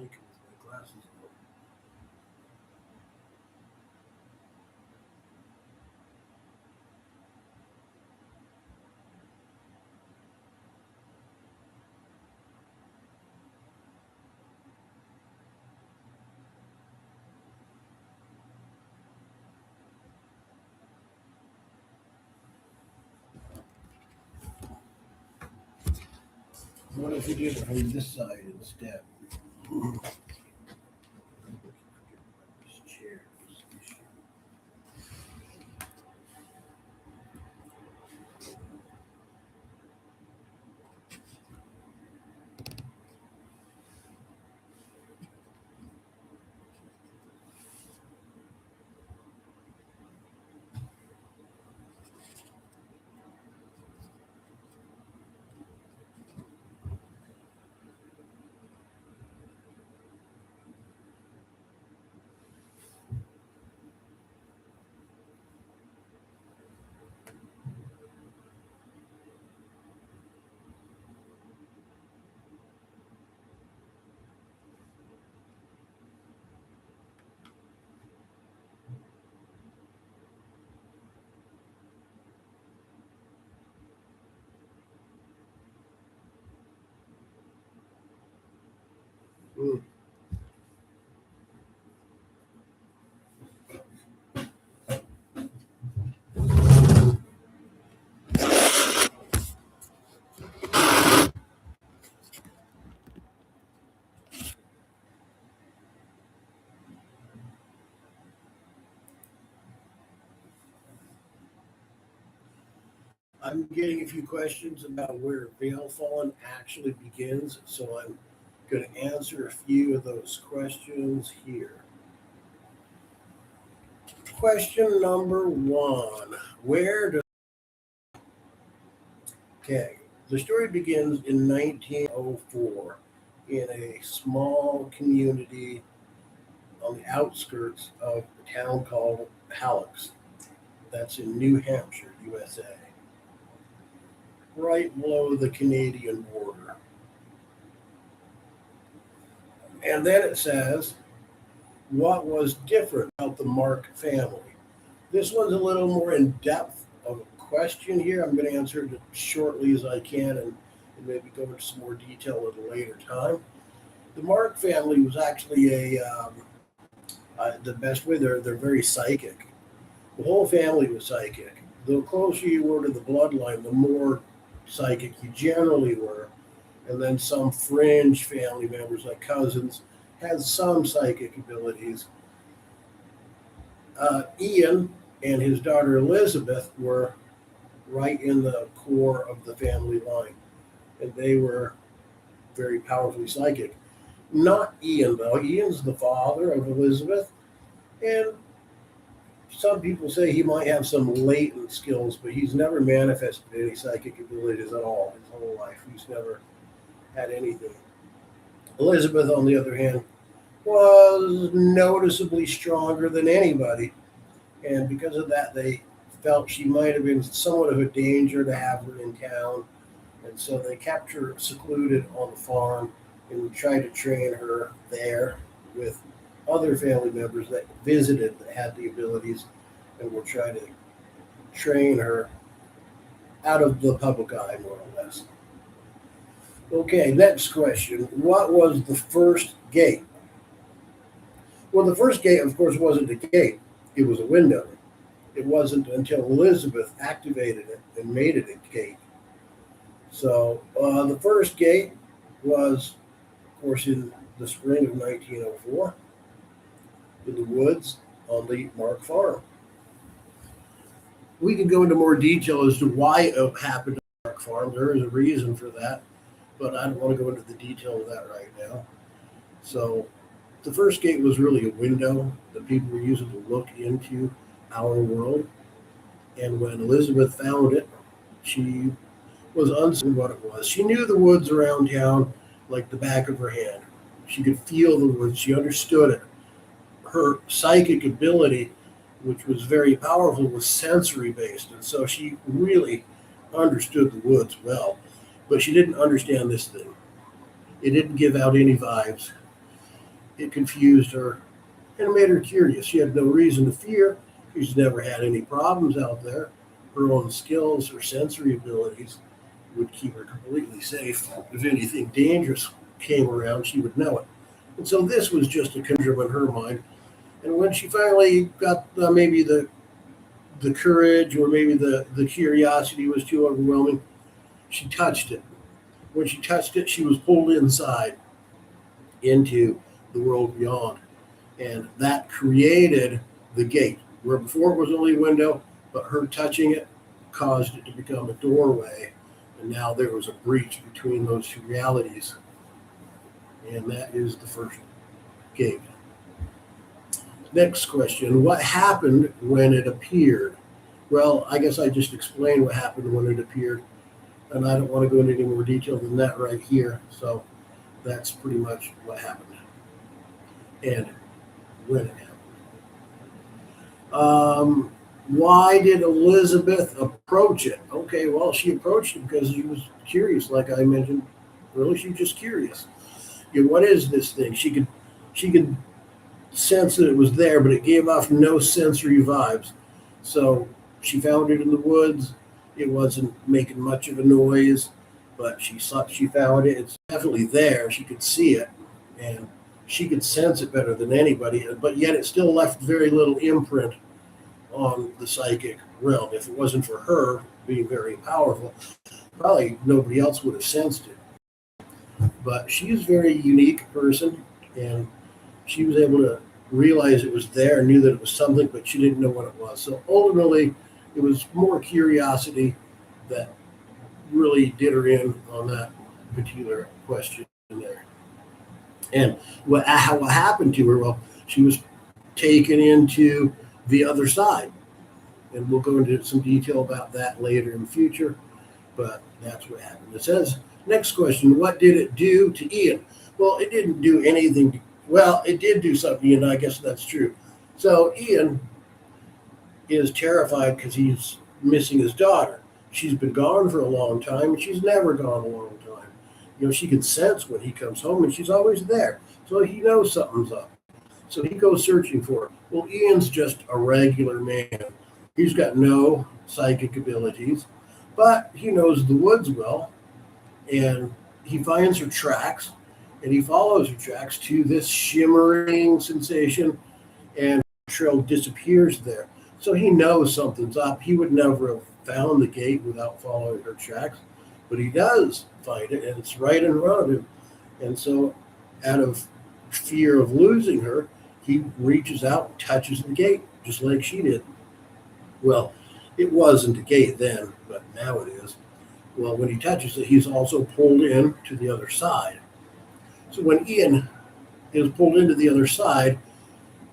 blanket with my glasses on. What if you did it from this side instead? This chair is the issue. Mm. I'm getting a few questions about where Veilfallen actually begins, so I'm going to answer a few of those questions here. Question number one. Where does Okay, the story begins in 1904 in a small community on the outskirts of a town called Halifax. That's in New Hampshire, USA, right below the Canadian border. And then it says, what was different about the Mark family? This one's a little more in depth of a question here. I'm going to answer it as shortly as I can and maybe go into some more detail at a later time. The Mark family was actually the best way, they're very psychic. The whole family was psychic. The closer you were to the bloodline, the more psychic you generally were. And then some fringe family members, like cousins, had some psychic abilities. Ian and his daughter Elizabeth were right in the core of the family line, and they were very powerfully psychic. Not Ian, though. Ian's the father of Elizabeth, and some people say he might have some latent skills, but he's never manifested any psychic abilities at all his whole life. He's never had anything. Elizabeth, on the other hand, was noticeably stronger than anybody, and because of that, they felt she might have been somewhat of a danger to have her in town, and so they kept her secluded on the farm and tried to train her there with other family members that visited that had the abilities and were trying to train her out of the public eye, more or less. Okay, next question. What was the first gate? Well, the first gate, of course, wasn't a gate, it was a window. It wasn't until Elizabeth activated it and made it a gate. So the first gate was, of course, in the spring of 1904 in the woods on the Mark farm. We can go into more detail as to why it happened on the Mark farm. There is a reason for that, but I don't want to go into the detail of that right now. So the first gate was really a window that people were using to look into our world. And when Elizabeth found it, she was uncertain what it was. She knew the woods around town like the back of her hand. She could feel the woods. She understood it. Her psychic ability, which was very powerful, was sensory based. And so she really understood the woods well. But she didn't understand this thing. It didn't give out any vibes. it confused her and it made her curious. She had no reason to fear. She's never had any problems out there. Her own skills, her sensory abilities would keep her completely safe. If anything dangerous came around, she would know it. And so this was just a conundrum in her mind. And when she finally got maybe the courage or maybe the curiosity was too overwhelming, she touched it. When she touched it, she was pulled inside into the world beyond. And that created the gate, where before it was only a window, but her touching it caused it to become a doorway. And now there was a breach between those two realities. And that is the first gate. Next question. What happened when it appeared? Well, I guess I just explained what happened when it appeared. And I don't want to go into any more detail than that right here. So that's pretty much what happened. And when it happened. Why did Elizabeth approach it? Okay, well, she approached it because she was curious, like I mentioned earlier. She was just curious. What is this thing? She could sense that it was there, but it gave off no sensory vibes. So she found it in the woods. It wasn't making much of a noise, but she found it. It's definitely there. She could see it, and she could sense it better than anybody, but yet it still left very little imprint on the psychic realm. If it wasn't for her being very powerful, probably nobody else would have sensed it. But she's a very unique person, and she was able to realize it was there, knew that it was something, but she didn't know what it was. So ultimately, it was more curiosity that really did her in on that particular question there. And what happened to her? Well, she was taken into the other side. And we'll go into some detail about that later in the future, but that's what happened. It says, next question, what did it do to Ian? Well, it didn't do anything. Well, it did do something, and I guess that's true. So Ian is terrified because he's missing his daughter. She's been gone for a long time, and she's never gone a long time. She can sense when he comes home, and she's always there. So he knows something's up. So he goes searching for her. Well, Ian's just a regular man. He's got no psychic abilities, but he knows the woods well, and he finds her tracks, and he follows her tracks to this shimmering sensation, and the trail disappears there. So he knows something's up. He would never have found the gate without following her tracks, but he does find it, and it's right in front of him. And so out of fear of losing her, he reaches out and touches the gate, just like she did. Well, it wasn't a gate then, but now it is. Well, when he touches it, he's also pulled in to the other side. So when Ian is pulled into the other side,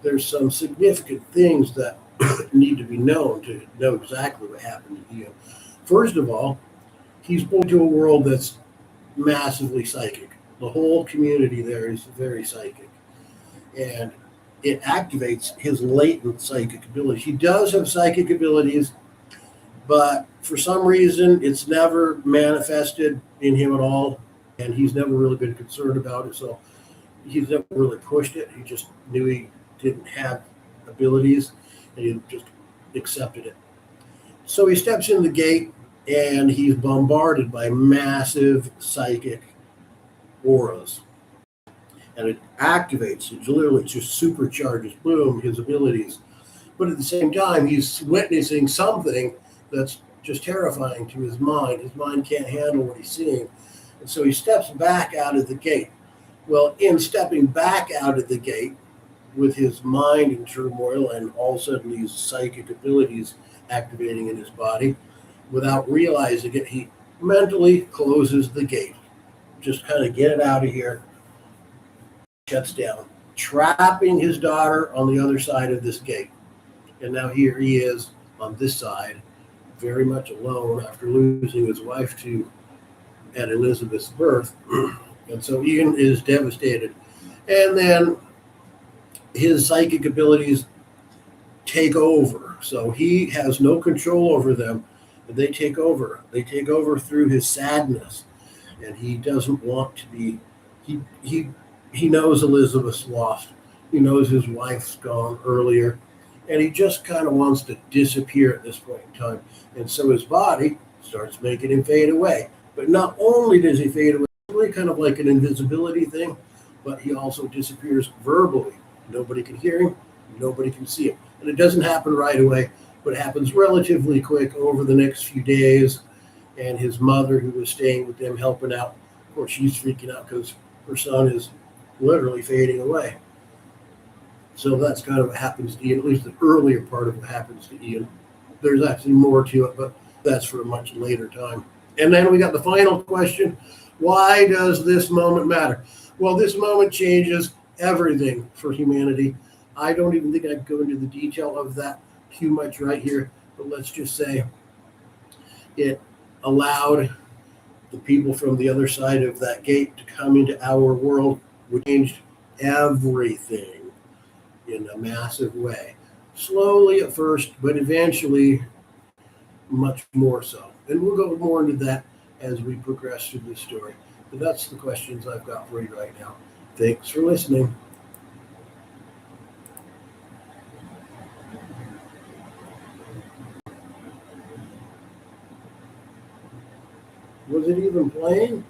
there's some significant things that need to be known to know exactly what happened to Ian. First of all, he's pulled to a world that's massively psychic. The whole community there is very psychic. And it activates his latent psychic abilities. He does have psychic abilities, but for some reason, it's never manifested in him at all, and he's never really been concerned about it, so he's never really pushed it. He just knew he didn't have abilities, and he just accepted it. So he steps in the gate, and he's bombarded by massive psychic auras. And it activates, it literally just supercharges, boom, his abilities. But at the same time, he's witnessing something that's just terrifying to his mind. His mind can't handle what he's seeing. And so he steps back out of the gate. Well, in stepping back out of the gate, with his mind in turmoil and all of a sudden these psychic abilities activating in his body, without realizing it, he mentally closes the gate. Just kind of get it out of here. Shuts down, trapping his daughter on the other side of this gate. And now here he is on this side, very much alone after losing his wife at Elizabeth's birth. And so Ian is devastated. And then his psychic abilities take over. So he has no control over them. And they take over. They take over through his sadness. And he doesn't want to be, he He knows Elizabeth's lost. He knows his wife's gone earlier, and he just kind of wants to disappear at this point in time. And so his body starts making him fade away. But not only does he fade away, really kind of like an invisibility thing, but he also disappears verbally. Nobody can hear him, nobody can see him. And it doesn't happen right away, but it happens relatively quick over the next few days. And his mother, who was staying with them, helping out, of course, she's freaking out because her son is literally fading away. So that's kind of what happens to Ian, at least the earlier part of what happens to Ian. There's actually more to it, but that's for a much later time. And then we got the final question. Why does this moment matter? Well, this moment changes everything for humanity. I don't even think I'd go into the detail of that too much right here, but let's just say it allowed the people from the other side of that gate to come into our world, which changed everything in a massive way. Slowly at first, but eventually much more so. And we'll go more into that as we progress through this story. But that's the questions I've got for you right now. Thanks for listening. Was it even playing?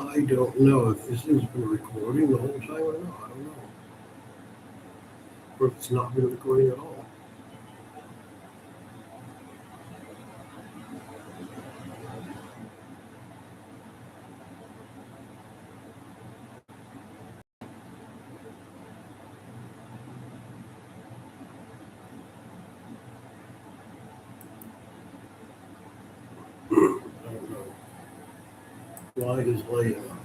I don't know if this has been recording the whole time or not. I don't know. Or if it's not been recording at all. I don't know. Why is laying up?